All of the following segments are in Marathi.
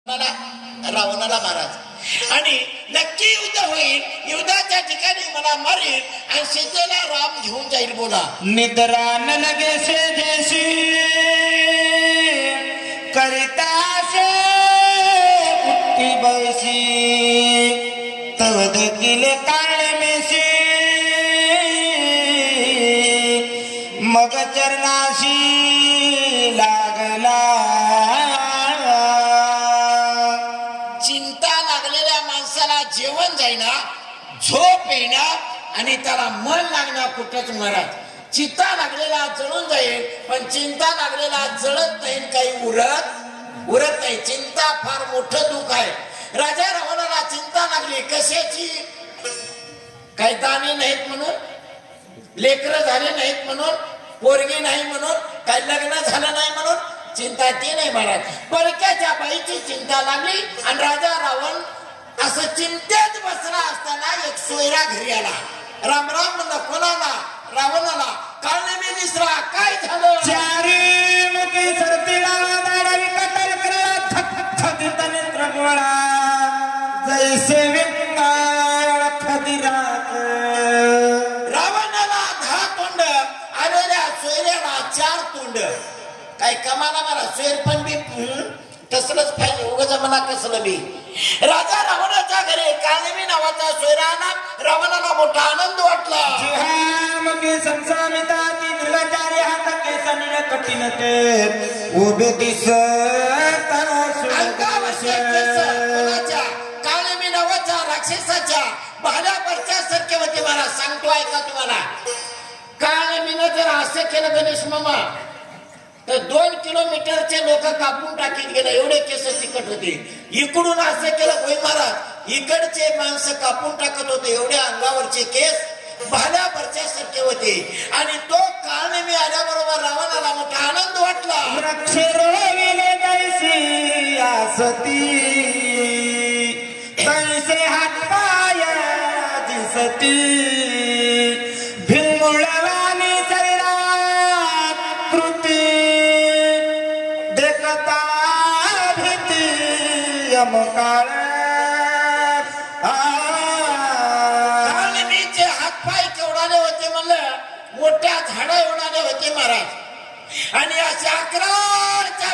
रावणाला महाराज आणि नक्की युद्ध होईल. युद्धाच्या ठिकाणी मला मारेल आणि सीतेला राम घेऊन जाईल. बोला निद्रा न लगे से जैसी करता से उठती बैसी तब देखिले काळे मेसी मग चरणाशी लागला. चिंता लागलेल्या माणसाला जेवण जाईना, झोप येणार आणि त्याला मन लागणार कुठंच. महाराज चिंता लागलेला जळून जाईल पण चिंता लागलेला जळत नाही, काही उरत नाही. चिंता फार मोठं दुःख आहे. राजा रावणाला चिंता लागली कशाची? काही दाणे नाहीत म्हणून, लेकरं झाले नाहीत म्हणून, पोरगी नाही म्हणून, काही लग्न झालं नाही म्हणून चिंता ती नाही. महाराज परक्याच्या बाईची चिंता लागली आणि राजा रावण असं चिंतेत बसला असताना एक सोयरा घरी आला. राम राम म्हणलं. कोणाला? रावणाला. कारण मी दिसला. काय झालं? चारी मुखी सरतीला दाढी कतल करा थक थकित नेत्र गोळा जैसे विंगाळ खदिरात. रावणाला 10 तोंड आलेल्या सोयऱ्याला 4 तोंड. काय कमाला मला सोयर पण बी तसलंच पाहिजे. उगाच म्हणा कसलं बी. राजा रावणाच्या घरी काळनेमी नावाचा सोयरा आला. रावणाला मोठा आनंद वाटला. मुखी संसामिता ती निर्लचारी हात केसनीय कठीण ते उभे दिसत काळनेमी नावाच्या राक्षसाच्या भाल्यावरच्या सारखे होते. मला सांगतो ऐका तुम्हाला. काळनेमीनं जर असं केलं गणेश मामा तर 2 किलोमीटरचे लोक कापून टाकीत गेले. एवढे केस तिखट होते. इकडून असं केलं होय महाराज, इकडचे माणसं कापून टाकत होते. एवढे अंगावरचे केस भाल्यावरच्या सारखे होते. आणि तो काळनेमी आल्याबरोबर रावणाला मोठा आनंद वाटला. कैसे हात पाय दिसती भिंगुळवानी शरीरात कृती देखता भीती यमकाळ. काळनेमीचे हातपाय केवढाले होते म्हणलं, मोठ्या झाडा एवढाले होते महाराज. आणि अशा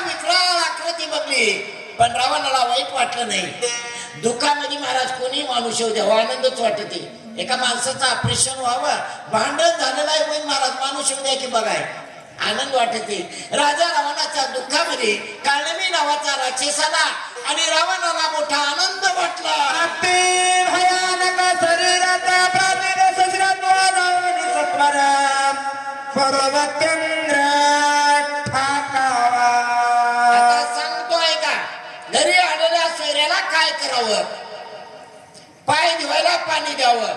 विकराळ आकृती बघली पण रावणाला वाईट वाटलं नाही. दुःखामध्ये महाराज कोणी माणूस येऊ द्यावा आनंदच वाटते. एका माणसाचं ऑपरेशन व्हावं, भांडण झालेलं आहे पण महाराज माणूस येऊ द्या की बघाय आनंद वाटते. राजा रावणाच्या दुःखामध्ये काळनेमी नावाचा राक्षसाला आणि रावणाला मोठा आनंद वाटला. भयानक शरीराचा प्राचीन शरीरात सत्वर पर्वतेंद्र ठाकावा. आता सांगतोय का घरी आलेल्या सोयऱ्याला काय करावं? पाय धुवायला पाणी द्यावं,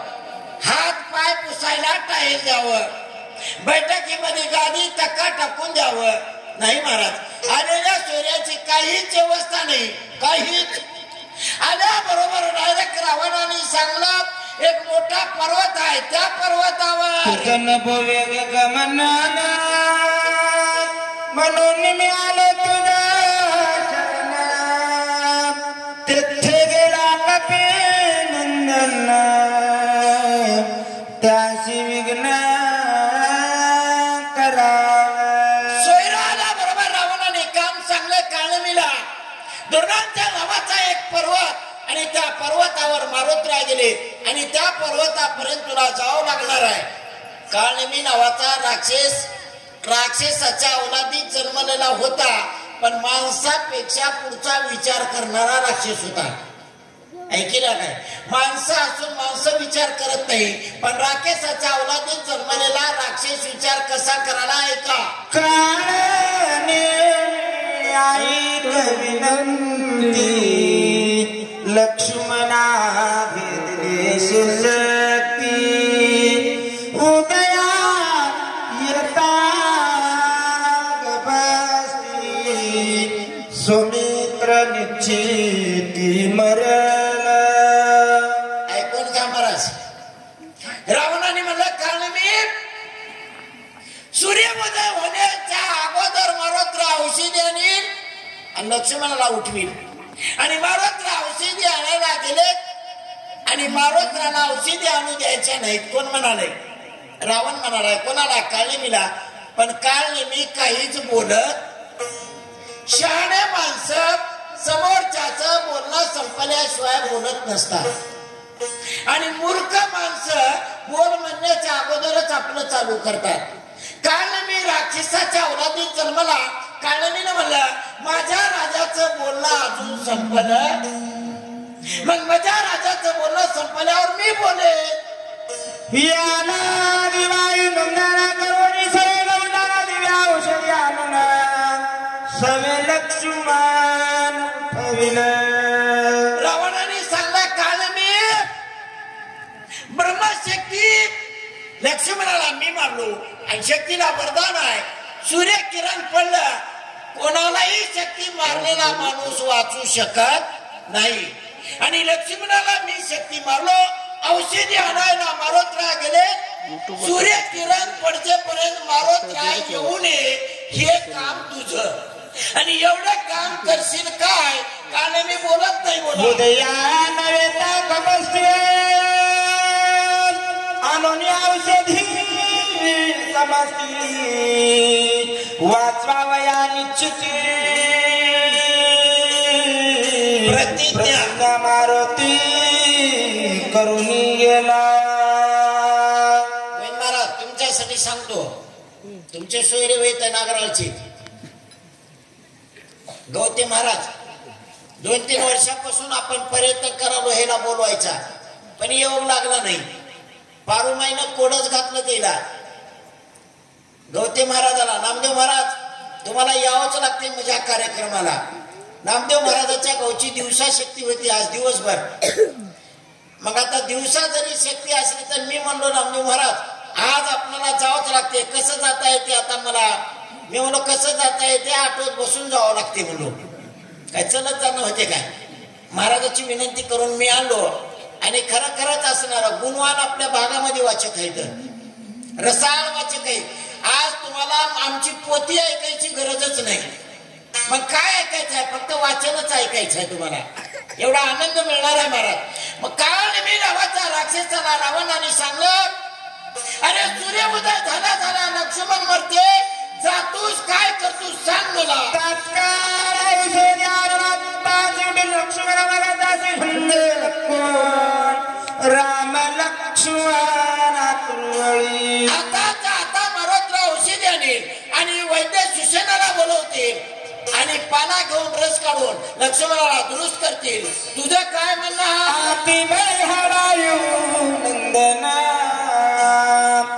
हात पाय पुसायला टाईल द्यावं, बैठकीमध्ये गादी टक्का टाकून द्यावं. नाही महाराज, आलेल्या सोयऱ्याची काहीच व्यवस्था नाही. काहीच. आल्याबरोबर डायरेक्ट रावणाने सांगला एक मोठा पर्वत आहे, त्या पर्वतावर म्हणून मी आलो तुझ्या शरणात. तिथे गेला कपी नंदन त्याशी विघ्न करा. सोयराला बरोबर रावणाने काम सांगलं काळनेमीला. दुर्गांच्या नावाचा एक पर्वत आणि त्या पर्वतावर मारुतराय गेले आणि त्या पर्वतापर्यंत तुला जावं लागणार आहे. काळनेमी नावाचा राक्षसाच्या औलादीत जन्मलेला होता पण माणसापेक्षा पुढचा विचार करणारा राक्षस होता. ऐकला काय? माणसं असून माणसं विचार करत नाही पण राक्षसाच्या औलादीत जन्मलेला राक्षस विचार कसा करायला? ऐका. विनंती लक्ष्मणा भेदलेश शक्ती उदया येता बसती सुमित्र निश्चिती मरण. ऐकून घ्या महाराज. रावणाने म्हणलं काळनेमी सूर्योदय होण्याच्या अगोदर मारुतराय औषधी आणील आणि लक्ष्मणाला उठवील. आणि मारुतीला औषधी आणायला गेले आणि मारुतीला औषधी आणू द्यायच्या नाहीत. कोण म्हणाले? रावण म्हणाला. कोणाला? काळनेमीला. पण काळनेमी काहीच बोलत. शहाणे माणसं समोरच्याच बोलणं संपल्याशिवाय बोलत नसतात आणि मूर्ख माणसं बोल म्हणण्याच्या अगोदरच आपलं चालू करतात. काळनेमी राक्षसाच्या अवलादीत जन्मला. काळनेमीनं म्हणलं माझ्या राजाचं बोलणं अजून संपलं, मग माझ्या राजाचं बोलणं संपल्यावर मी बोले. याना दिवाळी मंगळा करोनी सवे गवंडाना दिव्या औषधी आणून सवे लक्ष्मण उठविल. रावणाने सांगला काळनेमी ब्रह्मशक्ती लक्ष्मणाला मी मारलो आणि शक्तीला वरदान आहे. सूर्य किरण पडलं, कोणालाही शक्ती मारलेला माणूस वाचू शकत नाही. आणि लक्ष्मणाला मी शक्ती मारलो. औषधी आणायला मारुतीला गेले. सूर्य किरण पडतेपर्यंत मारुतीला येऊ नये हे काम तुझं. आणि एवढं काम करशील काय? काळनेमी बोलत नाही. उदया नवेता कमस्ते आणून औषधी समस्ती वाचवावया निश्चिती प्रतिज्ञा मारुती करुणी गेला. महाराज तुमच्यासाठी सांगतो. तुमचे सोयरे वेत नागराळचे गौतम महाराज 2-3 वर्षापासून आपण पर्यटन करालो ह्याला बोलवायचा, पण येऊ लागला नाही. पारुमाईनं कोडच घातलं त्याला. गौतम महाराजाला नामदेव महाराज तुम्हाला यावंच लागते माझ्या कार्यक्रमाला. नामदेव महाराजाच्या गावची दिवसा शक्ती होती आज दिवसभर. मग आता दिवसा जरी शक्ती असली तर मी म्हणलो नामदेव महाराज आज आपल्याला जावंच लागते. कसं जाता येते आता मला? मी म्हणलो कसं जाता येते? ऑटोत बसून जावं लागते म्हणलो. काय चलत जाणं होते काय? महाराजाची विनंती करून मी आणलो. आणि खरंच असणार गुणवान आपल्या भागामध्ये वाचक आहेत, रसाळ वाचक आहेत. आज तुम्हाला आमची पोथी ऐकायची गरजच नाही. मग काय ऐकायचं आहे? फक्त वाचनच ऐकायचं आहे तुम्हाला. एवढा आनंद मिळणार आहे महाराज. मग काळनेमी नावाचा राक्षसाला रावणाने सांगलं अरे सूर्योदय झाला लक्ष्मण मरते, जातूस काय करतोस सांग मला. राम लक्ष्मण आता मारुतीला औषधी आणेल आणि वैद्य सुसेनाला बोलवतील आणि पाला घेऊन रस काढून लक्ष्मणाला दुरुस्त करतील. तुझं काय म्हणणं? नंदना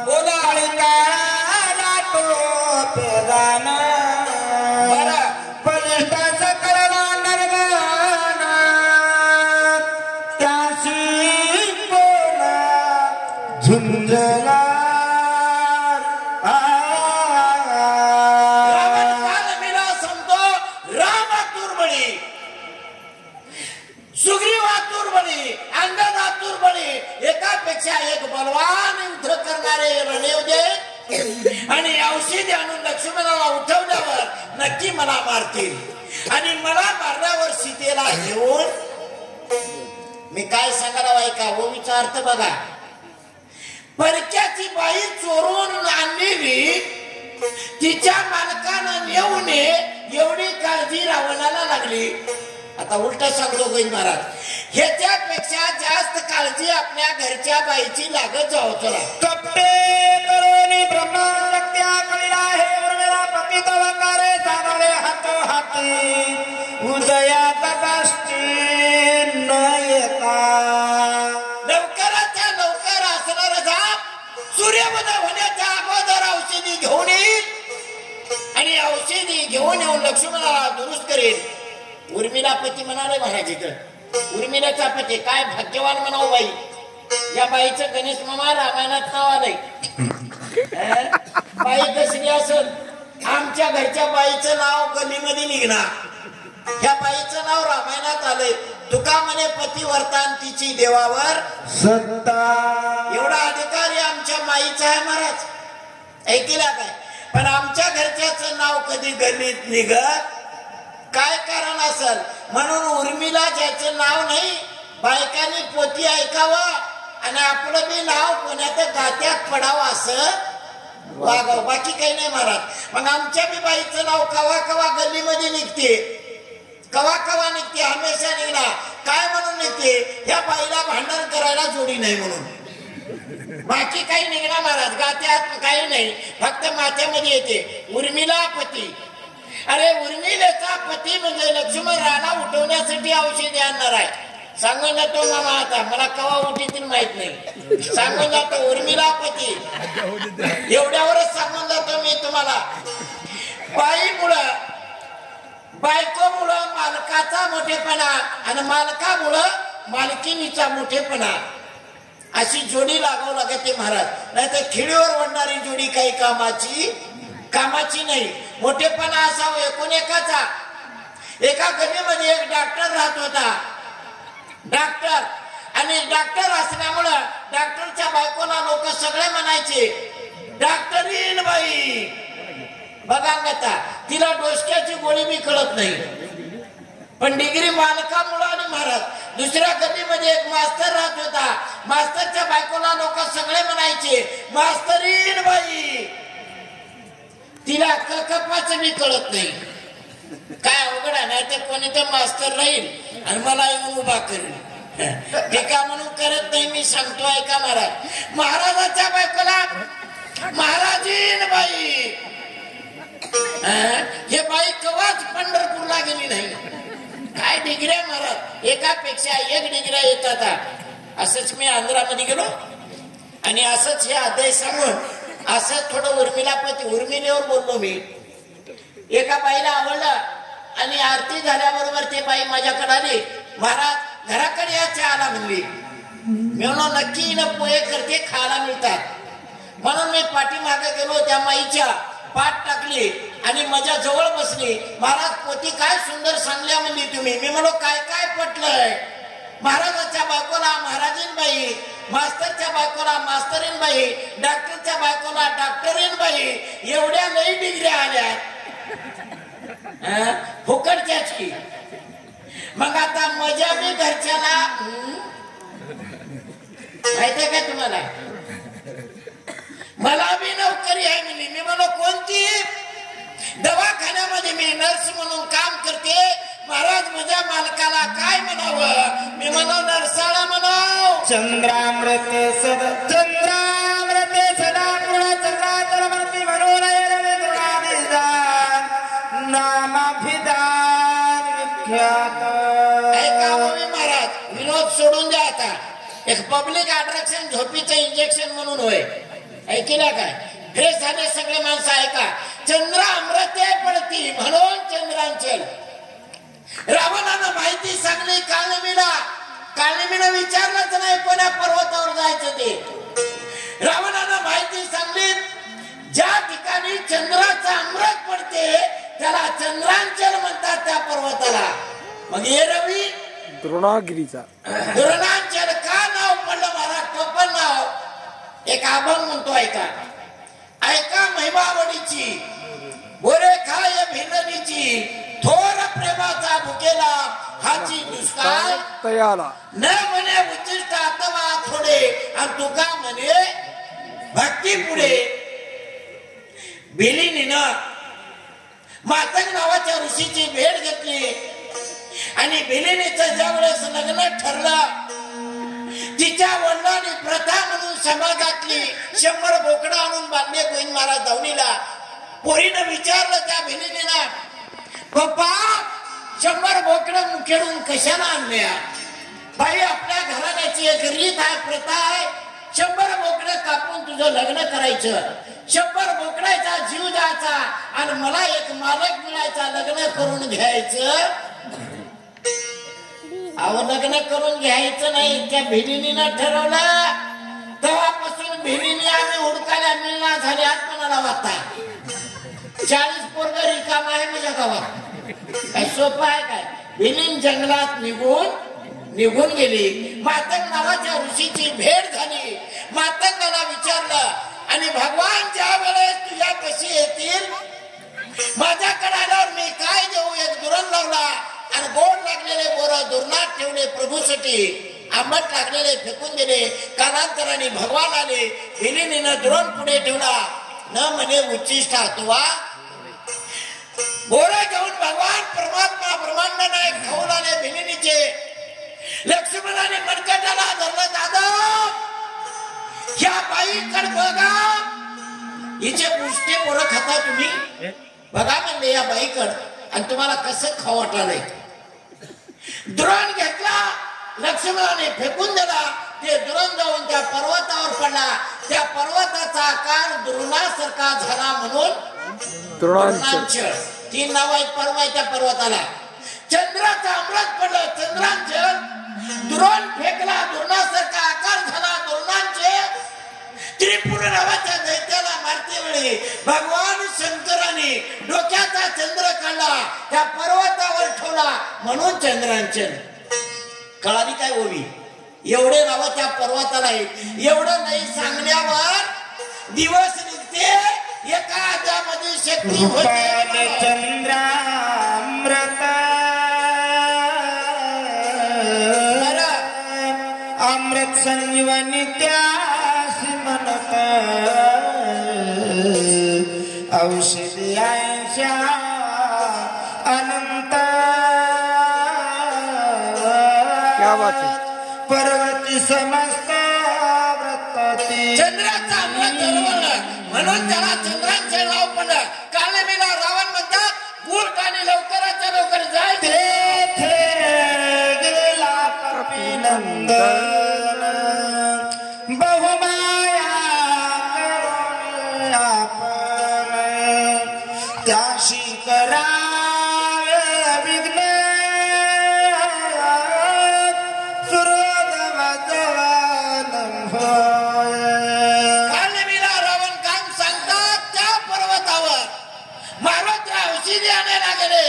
बोला. बलिष्ठाचं करला नरगाना त्याशी बोला झुंजला. काळनेमीला सांगतो राम तुर्बळी, सुग्रीवा तुर्बळी, अंगदा तुर्बळी, एकापेक्षा एक बलवान युद्ध करणारे रणयोधे आणि औषधी आणून लक्ष्मणाला उठवल्यावर नक्की मला मारतील. आणि मला मारल्यावर सीतेला घेऊन मी काय सांगायला ऐका ओवीचा अर्थ बघा. परक्याची बाई चोरून आणलेली तिच्या मालकानं येऊ नये एवढी काळजी रावणाला लागली. आता उलट सांगतो गैन महाराज, ह्याच्यापेक्षा जास्त काळजी आपल्या घरच्या बाईची लागत जाऊ. चला कपटे करोनी ब्रह्मशक्त्या कलिला हे उर्मिला पतित वकारे सागरे हातो हाती उदयाचा दष्टी न येता. लवकराच्या लवकर असणार जाप सूर्योदय होण्याच्या अगोदर औषधी घेऊन येईल आणि औषधी घेऊन येऊन लक्ष्मणाला दुरुस्त करेल. उर्मिला पती म्हणाले महाराज इथं उर्मिलाचा पती काय भाग्यवान म्हणावं बाई. या बाईचं गणेश मामा रामायणात नाव आलंय. बाई कसली असल आमच्या घरच्या बाईचं नाव गलीमध्ये निघणार. ह्या बाईचं नाव रामायणात आलंय. तुका म्हणे पतिवर्तान तिची देवावर सत्ता. एवढा अधिकारी आमच्या माईचा आहे महाराज. ऐकला काय? पण आमच्या घरच्याचं नाव कधी गल्लीत निघत काय कारण असेल म्हणून उर्मिला ज्याचं नाव नाही बायकांनी पोती ऐकावं आणि आपलं बी नाव कोणाच्या गात्यात पडावं असं वागावं, बाकी काही नाही महाराज. मग आमच्या बी बाईचं नाव कवा कवा गल्लीमध्ये निघते, कवा कवा निघते, हमेशा निघणार. काय म्हणून निघते? ह्या बाईला भांडण करायला जोडी नाही म्हणून, बाकी काही निघणार महाराज. गात्यात काही नाही, फक्त माथ्यामध्ये येते उर्मिला पती. अरे उर्मिलेचा पती म्हणजे लक्ष्मण राणा उठवण्यासाठी औषधी आणणार आहे. सांगून जातो मामा, आता मला कवा उठीतील माहित नाही, सांगून जातो उर्मिला पती, एवढ्यावरच सांगून जातो मी तुम्हाला. बाईमुळं बायकोमुळं मालकाचा मोठेपणा आणि मालकामुळं मालकिनीचा मोठेपणा, अशी जोडी लागावं लागते महाराज. नाही तर खिळीवर वडणारी जोडी काही कामाची नाही. मोठेपणा असावं एकूण एकाचा. एका गल्लीमध्ये एक डॉक्टर राहत होता, डॉक्टर. आणि डॉक्टर असल्यामुळं डॉक्टरच्या बायकोला लोक सगळे म्हणायचे डॉक्टरीन बाई. बघा गता, तिला डोसक्याची गोळी बी कळत नाही, पण डिग्री मालकामुळं. आणि महाराज दुसऱ्या गल्लीमध्ये एक मास्तर राहत होता, मास्तरच्या बायकोला लोक सगळे म्हणायचे मास्तरीन बाई. तिला कपाचं बी कळत नाही. काय अवघड आहे, नाही तर कोणी तर मास्तर राहील आणि मला येऊन उभा करेल. टीका म्हणून करत नाही, मी सांगतो ऐका महाराज. महाराजाच्या बायकोला महाराजीन बाई. हे बाई कवाच पंढरपूरला गेली नाही. काय डिग्र्या महाराज, एकापेक्षा एक डिग्र्या येतात. असंच मी आंध्रामध्ये गेलो आणि असंच हे अध्याय सांगून असंच थोडं उर्मिलेवर बोललो मी. एका बाईला आवडलं आणि आरती झाल्याबरोबर ते बाई माझ्याकडे आली, महाराज घराकडे या चहाला म्हणली. मी म्हणून नक्की न पोहे करते, खायला मिळतात. म्हणून मी पाठीमागे गेलो, त्या माईच्या पाठ टाकली आणि माझ्या जवळ बसली. महाराज पोती काय सुंदर सांगल्या म्हणली तुम्ही. मी म्हणलो काय काय पटलंय? महाराजाच्या बायकोला महाराजीन बाई, मास्तरच्या बायकोला मास्तरीन बाई, डॉक्टरच्या बायकोला डॉक्टरीन बाई. एवढ्या लई डिग्री आल्या फुकटच्याची. मग आता मजा बी घरच्याला माहितीये का तुम्हाला? मला बी नोकरी आहे म्हणली. मी म्हणलो कोणती? दवाखान्यामध्ये मी नर्स म्हणून काम करते. महाराज माझ्या मालकाला काय म्हणावं? मी म्हणलो नरसाळा म्हणाव. चंद्रामृते सदा पूर्ण चंद्रातरमती मनोनयन तृणाभिदान नामाभिदान विख्यात. ऐका महाराज, विनोद सोडून द्या आता. एक पब्लिक अट्रॅक्शन झोपीचं इंजेक्शन म्हणून होय, ऐकल्या काय? फ्रेश झाले सगळे माणसं. ऐका, चंद्र अमृते पडती म्हणून चंद्रांचल. रावणानं माहिती सांगली काळनेमीनं विचारलंच नाही कोण्या पर्वतावर जायचं ते. रावणानं माहिती सांगली ज्या ठिकाणी चंद्राचं अमृत पडते त्याला चंद्रांचल म्हणतात, त्या पर्वताला. मग हे रवी द्रोणागिरीचा द्रोणांचल का नाव पडलं महाराज? टोपण नाव. एक अभंग म्हणतो, ऐका महिमावडीची, बोरे खाय भिलनीची, थोर प्रेमाचा भुकेला हाची दुष्काळ तयाला. न म्हणे उच्चिष्ट अथवा थोडे आणि तुका म्हणे भक्ती पुढे. भिलिनीनं मातंग नावाच्या ऋषीची भेट घेतली आणि भिलिनीचं ज्यावेळेस लग्न ठरलं, तिच्या वडिलांनी प्रथा म्हणून समाजातली 100 बोकडं आणून बांधले गोविंद महाराज दावणीला. पोरीनं विचारलं त्या भिलिनीला, पप्पा 100 बोकडं मुखेडून कशाला आणल्या? बाई आपल्या घराण्याची एक रीत आहे, प्रथा आहे. 100 बोकडं कापून तुझं लग्न करायचं, 100 बोकडाचा जीव द्यायचा आणि मला एक मालक मिळायचा, लग्न करून घ्यायचं. अहो लग्न करून घ्यायचं नाही, त्या भिलिनीनं ठरवलं. तेव्हापासून भिलिनी आम्ही हुडकायला मिळणार झाले. आत्मनाला वाटता 40 पोरग रिकाम आहे माझ्या गावात. काय सोपं आहे काय? भिलीन जंगलात निघून गेली. मातंग नावाच्या ऋषीची भेट झाली. मातंगाला विचारलं आणि भगवान ज्या वेळेस तुझ्या कशी येतील माझ्याकडे आल्यावर मी काय देऊ? एक दुरण लावला आणि गोड लागलेले बोर दुरणात ठेवले प्रभूसाठी, आंबट लागलेले फेकून दिले. कालांतराने भगवान आले, हिलिनीनं दुरण पुढे ठेवला. न म्हणे उच्चिष्ट तुवा बोरा घेऊन भगवान परमात्मा ब्रह्मांड नायक खाऊन आले भिलिनीचे. लक्ष्मणाने मनकटाला धरलं. दादा ह्या बाईकडे बघा, हिचे पुष्टे पोरं खाता तुम्ही, बघा म्हणले या बाईकड आणि तुम्हाला कसं खाऊ वाटालंय. दुरण घेतला, लक्ष्मणाने फेकून दिला. ते दुरण जाऊन त्या पर्वतावर पडला. त्या पर्वताचा आकार दुर्णासारखा झाला म्हणून द्रोणांचल. 3 नाव आहेत पर्व आहे त्या पर्वताला. चंद्राचा अमृत पडलं चंद्रांचल. दुरण फेकला, दुर्णासारखा आकार झाला द्रोणांचल. त्रिपुर नावाच्या दैत्याला मारते वेळी भगवान शंकराने डोक्याचा चंद्र काढला, त्या पर्वतावर ठेवला म्हणून चंद्रांचल. कळाली काय ओवी? एवढे नाव त्या पर्वताला आहेत. एवढं नाही सांगण्यावर दिवस निघते. एका हातामध्ये शक्ती होते. चंद्रामृत अमृत संजीवनी त्यासी म्हणत औषधी आयशा अनंत. क्या बात है. पर्वती समस्त व्रतती. चंद्राचा अमृत म्हणून त्याला चंद्रांचे नाव पडलं. कालमीला रावण म्हणतात उठ आणि लवकराच्या लवकर जाय. तेथे गेला कपिनंदन बहुमाया करून आपण त्याशी करावे विघ्न. सूर्योदय जवान होय. कालमीला रावण काम सांगतात त्या पर्वतावर मारुतीला औषधी आणायला गेले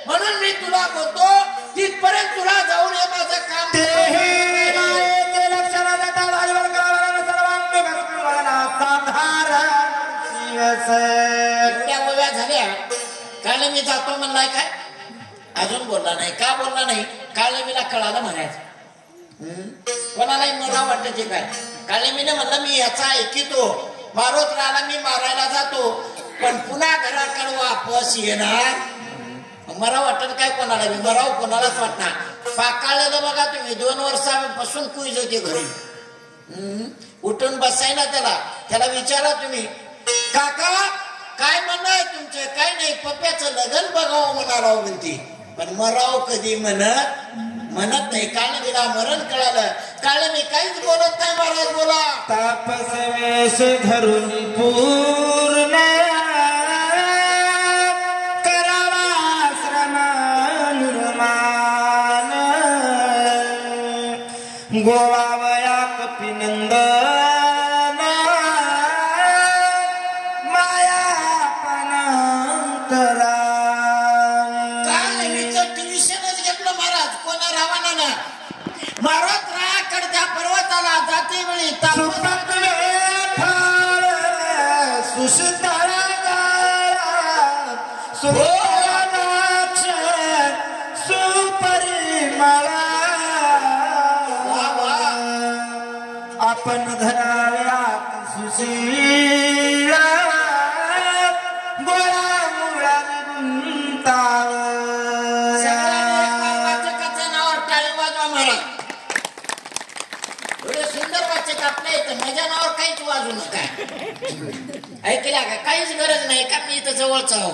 म्हणून मी तुला बोलतो तिथपर्यंत तुला जाऊन हे माझं काम. ते लक्षणा जातात आजवर करावं सर्वांनी भक्तिवना साधारण दिवस. एवढ्या गोव्या झाल्या. काल मी जातो म्हणलाय काय? अजून बोलला नाही. का बोलला नाही? काल मीला कळालं म्हणायचं. कोणालाही मला वाटत काय? काल मीने म्हणलं मी याचा ऐकितो, मारुतीला मी मारायला जातो पण पुन्हा घराकडे वापस येणार. मला वाटत काय कोणाला? मी मराव कोणालाच वाटणार. पाकाळलेलं बघा तुम्ही 2 वर्षापासून कुईज होते घरी. उठून बसायला त्याला विचारा तुम्ही, काका काय म्हणणं आहे तुमचे? काय नाही, पप्प्याचं लग्न बघावं म्हणाला म्हणते. पण मराव कधी म्हणत नाही. काल गेला मरण कळालं. काल मी काहीच बोलत नाही. महाराज बोला. तापस वेश धरून पूर्ण करावा श्रम निर्माण. गोवावया कपिनंदन मायापण करा. काल मीचं ट्युशनच घेतलं महाराज कोणा रावणानं. मारत रायाकडे त्या पर्वताला जाते वेळी सुशतळा सुपरिमळा आपण धराव्या सुशीला गोळा मुळा गुंताव. वाचकाच्या नावावर टाळी वाजवा महाराज. एवढे सुंदर वाचक आपल्या इथं माझ्या नावावर काहीच वाजू नका. ऐकल्या का? काहीच गरज नाही का? मी इथं जवळच आहो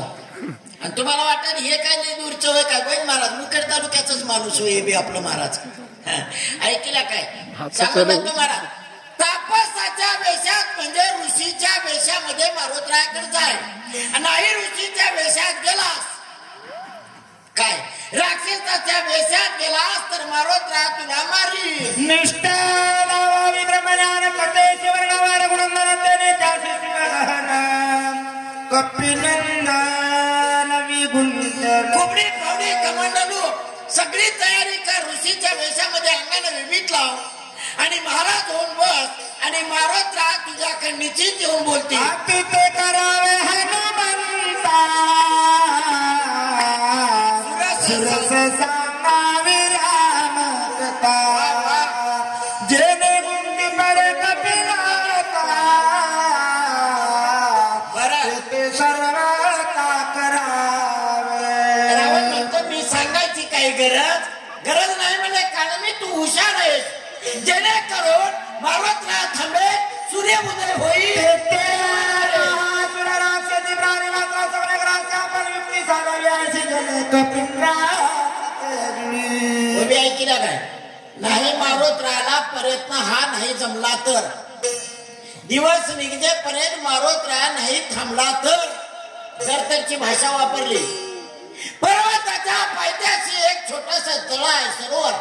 आणि तुम्हाला वाटत हे काय नाही दूरचं होय काय? गोविंद महाराज मुखेड तालुक्याचाच माणूस होय बी आपलं महाराज. ऐकल्या काय? सांगा महाराज. तापसाच्या वेशात म्हणजे ऋषीच्या वेशामध्ये मारुतरायाकडे जाय. नाही ऋषीच्या वेशात गेलास काय राक्षसाच्या वेशात गेलास तर मारुतराया तुला मारी. निष्ठा नावावी ब्रह्मज्ञान कथे शिवनावार गुणनंदने त्याचे शिवगहन कपिनंदन विगुंजन. कुबडी पावडी कमांडलू सगळी तयारी कर. ऋषीच्या वेशामध्ये अंगाने विविध लाव आणि महाराज होऊन बस आणि मारुतराया तुझ्याकडे निश्चित येऊन बोलते. ते करावे हनुमंता सुरस सांगावी राम कथा जेणे गुंती पडे कपिलाता ते सर्व का करावे. रावण म्हणतो मी सांगायची काही गरज नाही म्हणजे कारण मी तू हुशार आहेस जेणेकरून मावळतला थांबे सूर्य उदय होईल. ऐकिला काय नाही मारोत्राला प्रयत्न हा नाही जमला तर दिवस निघजेपर्यंत मारोत्रा नाही थांबला तर जरतरची भाषा वापरली. पर्वताच्या पायथ्याशी एक छोटस तळ आहे सरोवर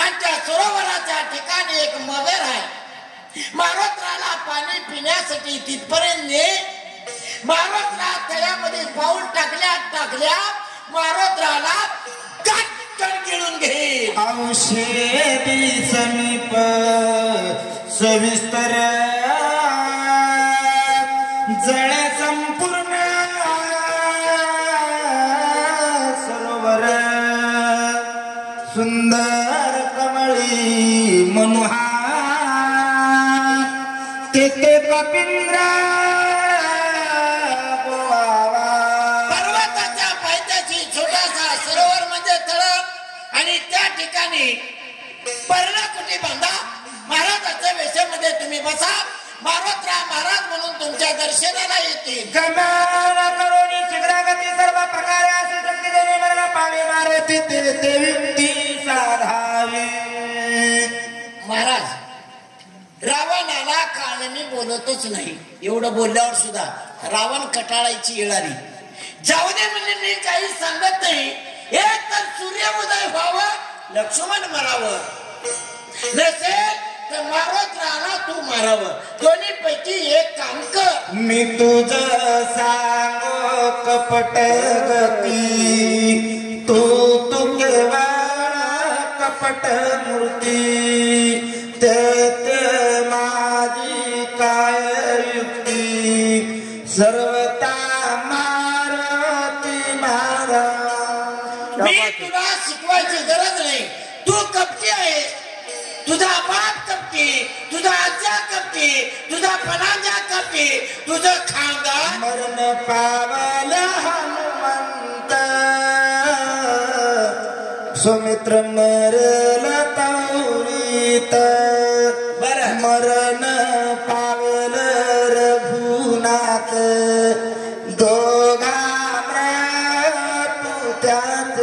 आणि त्या सरोवराच्या ठिकाणी एक मगर आहे. मारोत्राला पाणी पिण्यासाठी तिथपर्यंत ने मारोत्रा तळ्यामध्ये पाऊल टाकल्या मारोत्राला काटकन गिळून घेईल. औषधी समीप सविस्तर जळ संपूर्ण सरोवर सुंदर कमळी मनोहार तेथे कपिंद्र पर्वताच्या पायथ्याशी छोटासा सरोवर म्हणजे तळ आणि त्या ठिकाणी पर्णकुटी बांधा. महाराजाच्या वेशेमध्ये तुम्ही बसा. मारोत्रा महाराज म्हणून तुमच्या दर्शनाला येतील. शिखरागती सर्व प्रकारे असे शक्ती देणे मला पाणी मारते ते युक्ती साधावी. महाराज रावणाला काळणी बोलतच नाही. एवढं बोलल्यावर सुद्धा रावण कटाळायची येणारी जाऊ दे म्हणजे मी काही सांगत नाही. एक तर सूर्य उदय व्हावं लक्ष्मण मरावं नसेल तर मारोत्राला तू मारावं. दोन्ही पैकी एक काम कर. मी तुझ सांगो कपट गती तू केवळ कपट मूर्ती ते माझी काय युक्ती सर्वता मारती मारा. मी तुला शिकवायची गरज नाही. तू कपटी आहे. तुझा बाप कपटी, तुझा आजा कपटी, तुझा पणाजा कपटी, तुझं खानदान मरण पावल हनुमंत सुमित्र मरल तौरीत मरण पावल रघुनाथ दोघा त्यात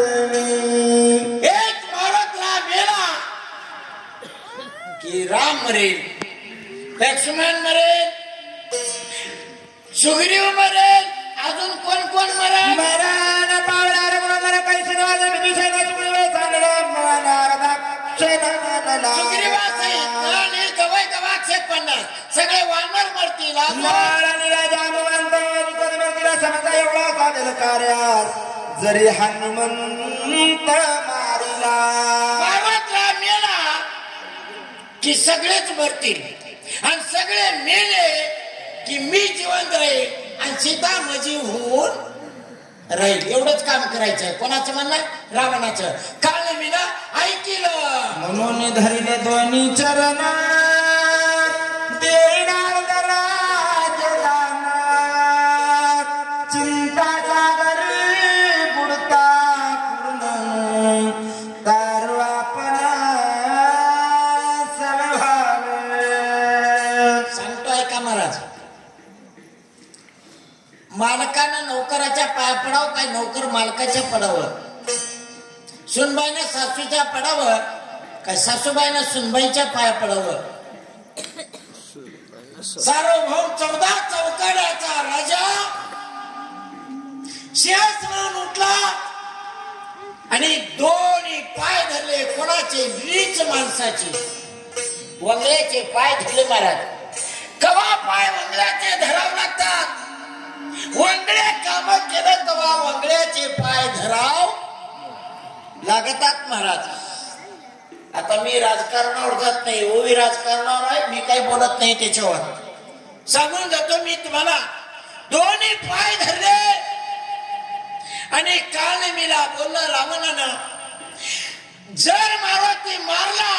एक मारोत्रा मेला की राम मरेल, लक्ष्मण मरेल, सुग्रीव मरेल, अजून कोण कोण मरेल. मरण पावला रघुनाथ कैसे सुग्रीवासहित गवय गवाक्षेप पडणार. सगळे वानर मरतील. एवढा साधेल कार्यात जरी हनुमंत मारिला. पार्वतला मेला की सगळेच मरतील आणि सगळे मेले की मी जिवंत राहील आणि सीता माझी होऊन राहील. एवढंच काम करायचंय. कोणाचं म्हणणं? रावणाचं. काल मी ना ऐकलं म्हणून धरले दोन्ही चरण देणार चिंता जागर बुडता पूर्ण तार आपण सांगतोय का महाराज? मालकानं नोकराच्या पाया पडावं काय नोकर मालकाच्या पडावं? सुनबाईनं सासूच्या पडावं काय सासूबाईनं सुनबाईच्या पाया पडावं? सार्वभौम 14 चौकड्याचा राजा सिंहासनावर उठला आणि दोन्ही पाय धरले. कोणाचे? रीच माणसाचे. वंगल्याचे पाय धरले महाराज. कवा पाय वंगल्याचे धरावं लागतात. वंगड्या काम केलं तेव्हा वंगड्याचे पाय धराव लागतात महाराज. आता मी राजकारणावर जात नाही. ओवी राजकारणावर आहे. मी काही बोलत नाही त्याच्यावर. सांगून जातो मी तुम्हाला. दोन्ही पाय धरले आणि काळनेमीला बोललं रावणानं, जर मारुती मारला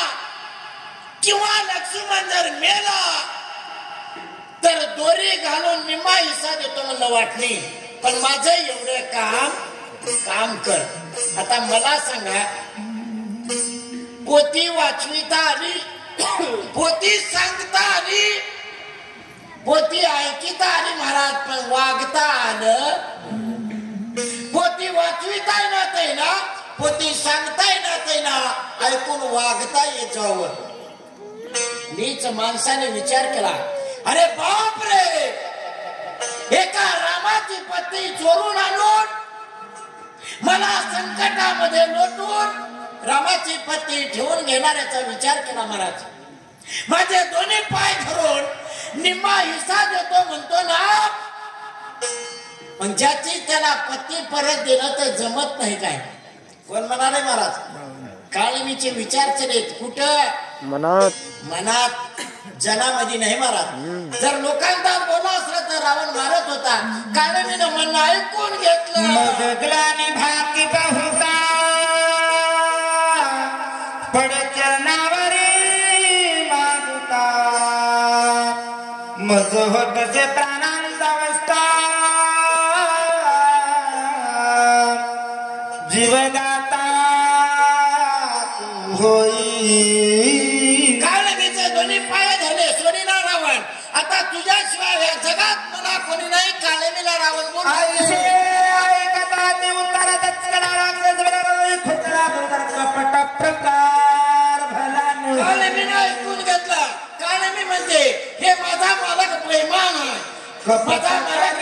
किंवा लक्ष्मण जर मेला तर दोरी घालून निम्मा हिस्सा देतो म्हणलं वाटणी, पण माझं एवढं काम कर. आता मला सांगा, पोती वाचविता आली, पोती सांगता आली, पोती ऐकिता आली महाराज, पण वागता आलं. पोती वाचविता येणार ना, पोती सांगता येणार ना, ऐकून वागता येत जावं. मीच माणसाने विचार केला, अरे बाप रे, एका रामाची पत्नी चोरून आणून मला संकटामध्ये लोटून रामाची पत्नी ठेवून घेणाऱ्याचा विचार केला महाराज. माझे दोन्ही पाय धरून निम्मा हिस्सा देतो म्हणतो ना, पण ज्याची त्याला पत्नी परत दिलं तर जमत नाही काय. कोण म्हणाले महाराज? काळीमीचे विचार चलेत कुठं? मनात, जनामध्ये नाही महाराज. जर लोकांना बोला असलं तर रावण मारत होता. काळीमीनं म्हणणं ऐकून घेतलं. मजगलाने भागी बहुता पडचरणावरी मागुता, मज होतचे प्राणांचा अवस्था, जीवदाता होई. काळीमीचे दोन्ही पाय धरले, सोडीला रावण. आता तुझ्याशिवाय या जगात मला कोणी नाही. काळीमीला रावण बोल, काळीमीनं ऐकून घेतलं. काळीमी म्हणते, हे माझा मालक प्रेमान आहे, माझा मालक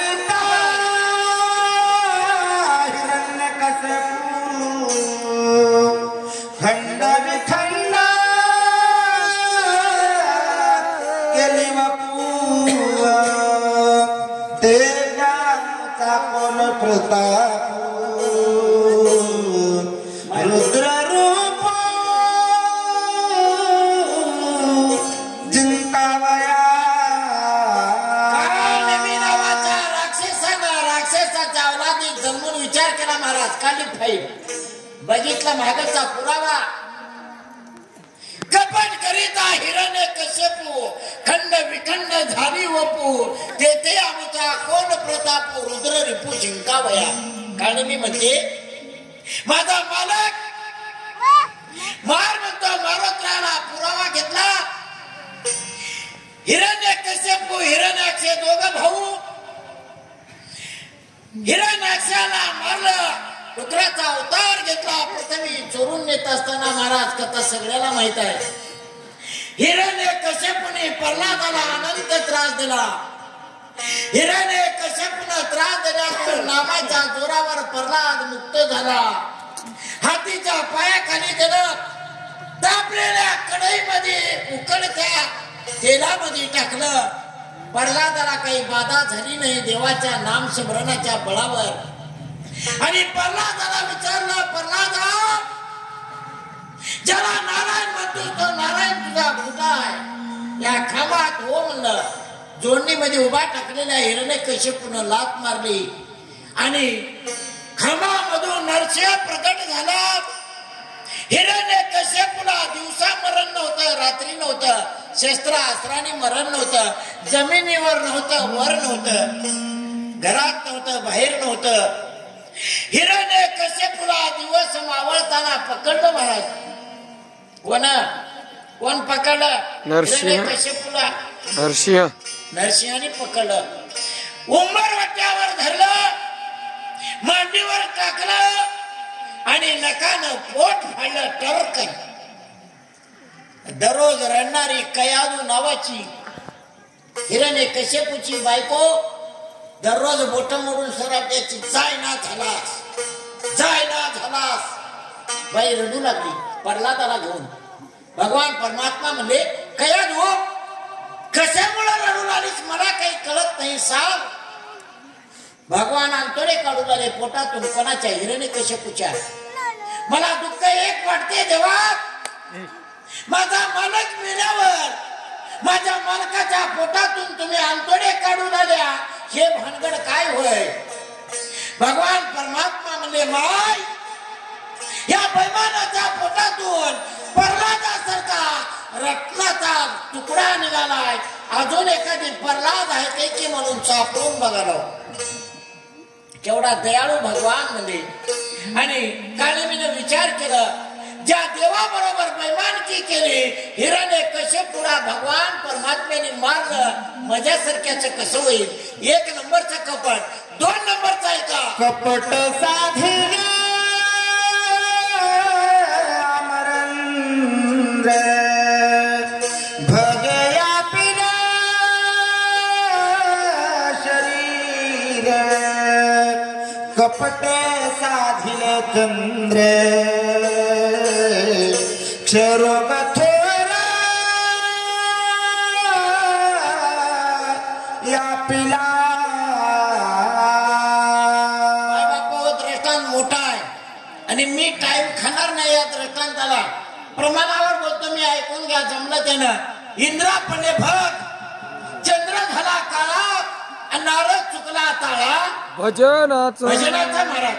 खंड विखंड केली बापू, ते ज्ञानचा कोण प्रताप, रुद्र रूप जिंकावया. काळनेमी नावाच्या राक्षसाच्या अवलादीत जन्मून विचार केला महाराज. काली फाईल बघितला मागचा पुरावा. कपट करीता हिरण्यकश्यपू, खंड विखंड झाली वपू, तेथे आमचा कोण प्रताप, रुद्र रिपू जिंकावया. काळनेमी म्हणते, माझा मालक मार म्हणतो, मारत राहिला. पुरावा घेतला. हिरण्यकश्यपू हिरण्याक्ष दोघं भाऊ, हिरण्याक्षाला मारलं. रुद्राचा अवतार घेतला. पृथ्वी चोरून नेत असताना महाराज कथा सगळ्याला माहित आहे. हिरण्यकश्यपूने प्रल्हादाला अनंत त्रास दिला. हिरण्यकश्यपूने त्रास दिल्यामुळे नामाच्या जोरावर प्रल्हाद मुक्त झाला. हातीच्या पायाखाली गेलं. तापलेल्या कढईमध्ये उकळत्या तेलामध्ये टाकलं. प्रल्हादाला काही बाधा झाली नाही देवाच्या नामस्मरणाच्या बळावर. आणि प्रल्हादाला विचारलं, प्रल्हादा, ज्याला नारायण म्हणतो तो नारायण तुझा कुठं आहे? या खांबात हो म्हणलं. जोडणीमध्ये उभा टाकलेल्या हिरण्यकश्यपूनं लाथ मारली आणि खांबामधून नरसिंह प्रकट झाला. हिरण्यकश्यपूला दिवसा मरण नव्हतं, रात्री नव्हतं, शस्त्र अस्त्राने मरण नव्हतं, जमिनीवर नव्हतं, वर नव्हतं, घरात नव्हतं, बाहेर नव्हतं. हिरण्यकश्यपूला दिवस मावळताना पकडलं महाराज. कोण पकडलं? हिरण्यकश्यपूला नरसिंहाने पकडलं. उंबरवट्यावर धरलं, मांडीवर टाकलं आणि नखानं पोट फाडलं. टरकन दररोज रडणारी कयादू नावाची हिरण्यकश्यपूची बायको दररोज बोट मोडून सराट्याची जाय ना झालास. बाई रडू लागली. प्रल्हादाला घेऊन भगवान परमात्मा म्हणले, कयादू कशामुळे रडू लागलीस? मला काही कळत नाही, सांग. भगवान अंतोडे काढून आले पोटातून. कोणाच्या? हिरण्यकश्यपूच्या. मला दुःख एक वाटते देवा, माझा मालक मेल्यावर माझ्या मालकाच्या पोटातून तुम्ही अंतोडे काढून आल्या, हे भानगड काय होय? भगवान परमात्मा म्हणजे माय या बैमानाच्या पोटातून प्रल्हादासारखा रत्नाचा तुकडा निघालाय. अजून एखादी प्रल्हाद आहे ते की म्हणून चापरून बघालो. केवढा दयाळू भगवान म्हणजे. आणि काळीमीने विचार केला, ज्या देवाबरोबर बैमानकी केली, हिरण्यकश्यपूला भगवान परमात्म्याने मारलं, माझ्यासारख्याचं कसं होईल. 1 नंबरचा कपट, 2 नंबरचा आहे का कपट साधिले अमरेंद्र भगया पिला शरीर कपट साधिले चंद्र क्षरोग थोरा या पिला. आणि मी टाइम खाणार नाही या दृष्टांताला. प्रमाणावर बोलतो मी, ऐकून घ्या जमलं त्यानं. इंद्रा पडले भग, चंद्र झाला काळा, आणि नारद चुकला ताळा. भजनाचा महाराज.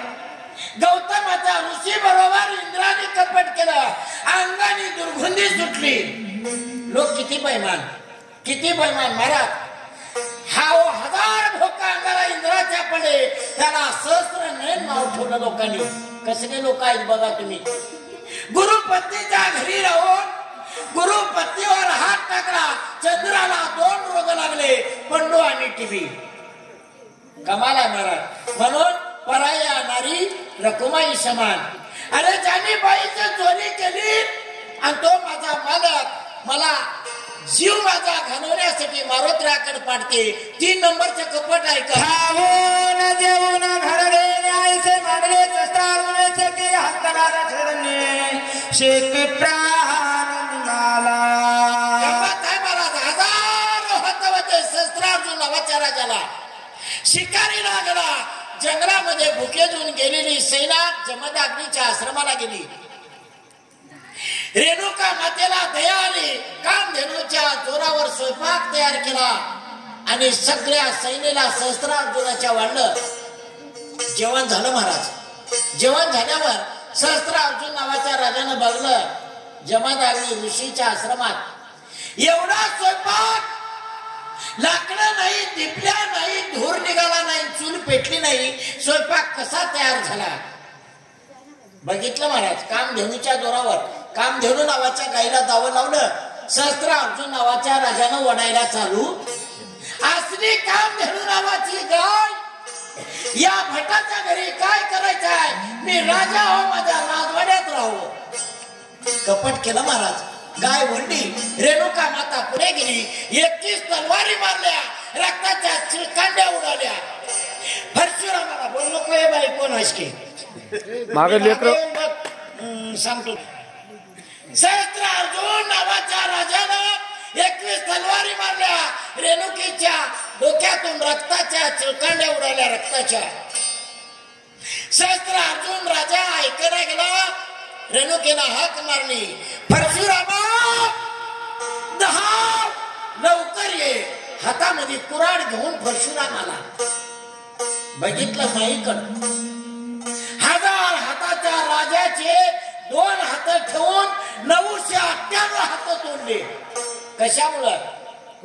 गौतमाच्या ऋषी बरोबर इंद्राने कपट केलं, अंगाने दुर्गंधी सुटली. लोक किती बैमान, किती बैमान महाराज. हा 1000 भोका अंगाला इंद्राच्या पडे, त्याला सहस्र नयन नाव ठेवलं लोकांनी. कसले लोक आहेत बघा तुम्ही. गुरुपत्नीच्या घरी राहून गुरुपत्नीवर हात टाकला, चंद्राला 2 रोग लागले, पंडू आणि टीबी. कमाल आहे महाराज. म्हणून पराया नारी रकुमाई समान. अरे ज्याने बाईची चोरी केली आणि तो माझा मालक मला जीव माझा घालवण्यासाठी मारोत्राकडे पाडते, 3 नंबरचं कपट आहे का. खाऊन जेवून घडले न्यायचे मानले चष्टावून चकी हत्तनाला छेडणे शेक प्राण निघाला. कपट आहे महाराज. 1000 हातावरचे शस्त्रार्जुन नावाच्या राजाला शिकारी लागला. जंगलामध्ये भुके देऊन गेलेली सेना जमदग्नीच्या आश्रमाला गेली. रेणुका मातेला दया आली, कामधेनूच्या जोरावर स्वयंपाक तयार केला आणि सगळ्या सैन्याला सहस्त्रार्जुनाच्या वाढलं. जेवण झालं महाराज. जेवण झाल्यावर सहस्त्रार्जुन नावाच्या राजानं बघलं, जमदग्नी ऋषीच्या आश्रमात एवढा स्वयंपाक, लाकडं नाही, दिपल्या नाही, धूर निघाला नाही, चूल पेटली नाही, स्वयंपाक कसा तयार झाला बघितलं महाराज. कामधेनूच्या जोरावर कामधेनू नावाच्या गाईला दावं लावलं. सहस्त्रार्जुन नावाच्या राजानं वडायला चालू. असली कामधेनू नावाची गाय या भटाच्या घरी काय करायचं आहे, मी राजा हो, माझ्या राजवाड्यात राहू. कपट केलं महाराज. गाय वडली, रेणुका माता पुढे गेली, 21 तलवारी मारल्या, रक्ताच्या चिळकांड्या उडाल्या. परशुरामाला बोल नको, हे बाई कोण असके मागे लेकर सांगतो. सहस्त्रार्जुन नावाच्या राजानं 21 तलवारी मारल्या, रेणुकीच्या डोक्यातून रक्ताच्या चिळकांड्या उडाल्या, रक्ताच्या. सहस्त्रार्जुन राजा ऐकायला गेला, रेणुकीला हाक मारली, परशुरामा धाव, लवकर ये. हातामध्ये कुऱ्हाड घेऊन परशुराम आला. बघितलं माईकड. 1000 हाताच्या राजाचे 2 हात ठेवून 998 हात तोडले. कशामुळं?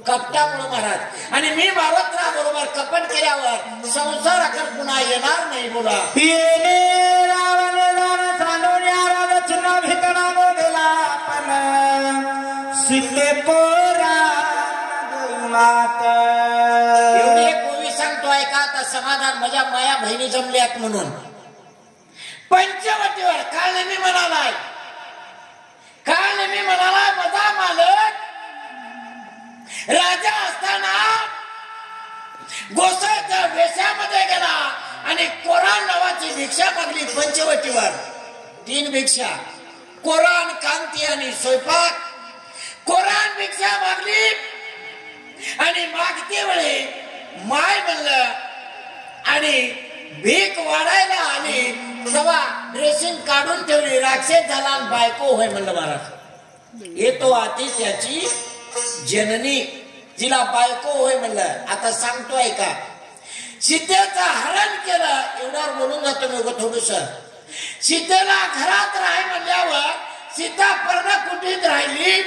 कपटामुळं महाराज. आणि मी मारोत्रा बरोबर कपट केल्यावर संसाराकडे पुन्हा येणार नाही. बोला येणे रावण जाण सांडवण्या राज चिन्ह भिकणा गेला, पण सीते पोरा मात. एवढी एक ओवी सांगतो ऐका आता, समाधान. माझ्या माया बहिणी जमल्यात म्हणून. पंचवटीवर काळनेमी म्हणालाय, काळनेमी म्हणालाय, माझा मालक राजा असताना गोसाच्या वेशामध्ये गेला आणि कोरान नावाची भिक्षा मागली पंचवटीवर. 3 भिक्षा, कोरान, कांती आणि स्वयंपाक. कोरान भिक्षा मागली आणि मागते वेळी माय म्हणलं आणि भीक वाढायला आली तेव्हा ड्रेसिंग काढून ठेवली. राक्षस झाला आणि बायको होय म्हणलं महाराज. येतो आती त्याची जननी, तिला बायको होय म्हणलं. आता सांगतोय का, सीतेचं हरण केलं एवढ्यावर बोलून जातो मी थोडस. सीतेला घरात राहाय म्हणल्यावर सीता पर्णकुटीत राहिली.